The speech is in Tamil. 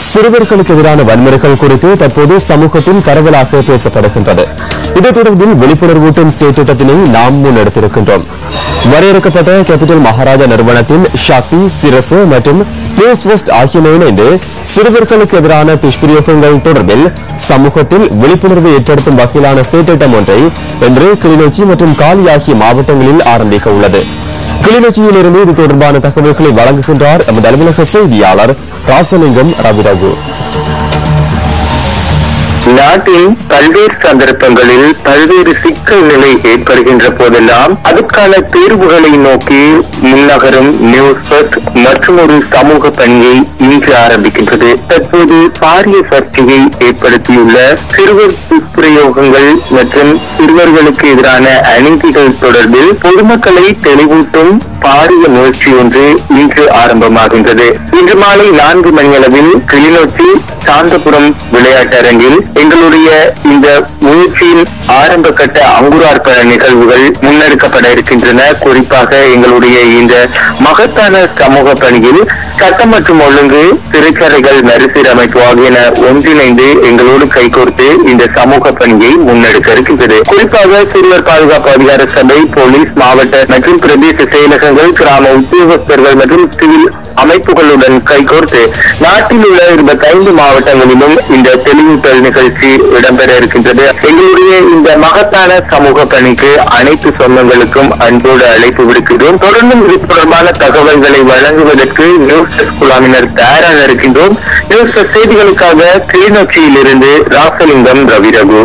சிறுவர்களுக்கு எதிரான வன்முறைகள் குறித்து தற்போது சமூகத்தில் பரவலாக பேசப்படுகின்றது. இது தொடர்பில் விழிப்புணர்வூட்டும் செயற்திட்டத்தினை நாம் முன்னெடுத்திருக்கின்றோம். வரையறுக்கப்பட்ட கேபிட்டல் மகாராஜா நிறுவனத்தின் சக்தி, சிரசு மற்றும் நியூஸ் வெஸ்ட் ஆகியன இணைந்து சிறுவர்களுக்கு எதிரான துஷ்பிரயோகங்கள் தொடர்பில் சமூகத்தில் விழிப்புணர்வை ஏற்படுத்தும் வகையிலான செயற்திட்டம் ஒன்றை இன்று கிளிநொச்சி மற்றும் காலி ஆகிய மாவட்டங்களில் ஆரம்பிக்க உள்ளது. கிளிநொச்சியில் இருந்து இது தொடர்பான தகவல்களை வழங்குகின்றார் எமது அலுவலக செய்தியாளர் ராசலிங்கம் ரவிரகு. நாட்டின் பல்வேறு சந்தர்ப்பங்களில் பல்வேறு சிக்கல் நிலை ஏற்படுகின்ற போதெல்லாம் அதற்கான தீர்வுகளை நோக்கி முன்னகரும் நியூஸ் ஃபர்ஸ்ட் மற்றும் ஒரு சமூக பணியை இன்று ஆரம்பிக்கின்றது. தற்போது பாரிய சர்ச்சையை ஏற்படுத்தியுள்ள சிறுவர் துஷ்பிரயோகங்கள் மற்றும் சிறுவர்களுக்கு எதிரான அநீதிகள் தொடர்பில் பொதுமக்களை தெளிவூட்டும் பாரிய முயற்சி ஒன்று இன்று ஆரம்பமாகின்றது. இன்று மாலை 4 மணியளவில் கிளிநொச்சி சாந்தபுரம் விளையாட்டரங்கில் எங்களுடைய இந்த முயற்சியின் ஆரம்ப கட்ட அங்குரார்ப்பண நிகழ்வுகள் முன்னெடுக்கப்பட இருக்கின்றன. குறிப்பாக எங்களுடைய இந்த மகத்தான சமூக பணியில் சட்டம் மற்றும் ஒழுங்கு, சிறைச்சாலைகள் மறுசீரமைப்பு ஆகியன ஒன்றிணைந்து எங்களோடு கைகோர்த்து இந்த சமூக பணியை முன்னெடுக்க இருக்கின்றது. குறிப்பாக சிறுவர் பாதுகாப்பு அதிகார சபை, போலீஸ், மாவட்ட மற்றும் பிரதேச செயலகங்கள், கிராம உத்தியோகஸ்தர்கள் மற்றும் சிவில் அமைப்புகளுடன் கைகோர்த்து நாட்டில் உள்ள 25 மாவட்டங்களிலும் இந்த தெளிவூட்டல் நிகழ்ச்சி இடம்பெற இருக்கின்றது. எங்களுடைய இந்த மகத்தான சமூக பணிக்கு அனைத்து சொந்தங்களுக்கும் அன்போடு அழைப்பு விடுக்கின்றோம். தொடர்ந்தும் இது தொடர்பான தகவல்களை வழங்குவதற்கு நியூஸ் குழாமினர் தயாராக இருக்கின்றோம். நியூஸ் செய்திகளுக்காக கிளிநொச்சியில் இருந்து ராசலிங்கம் ரவிரகு.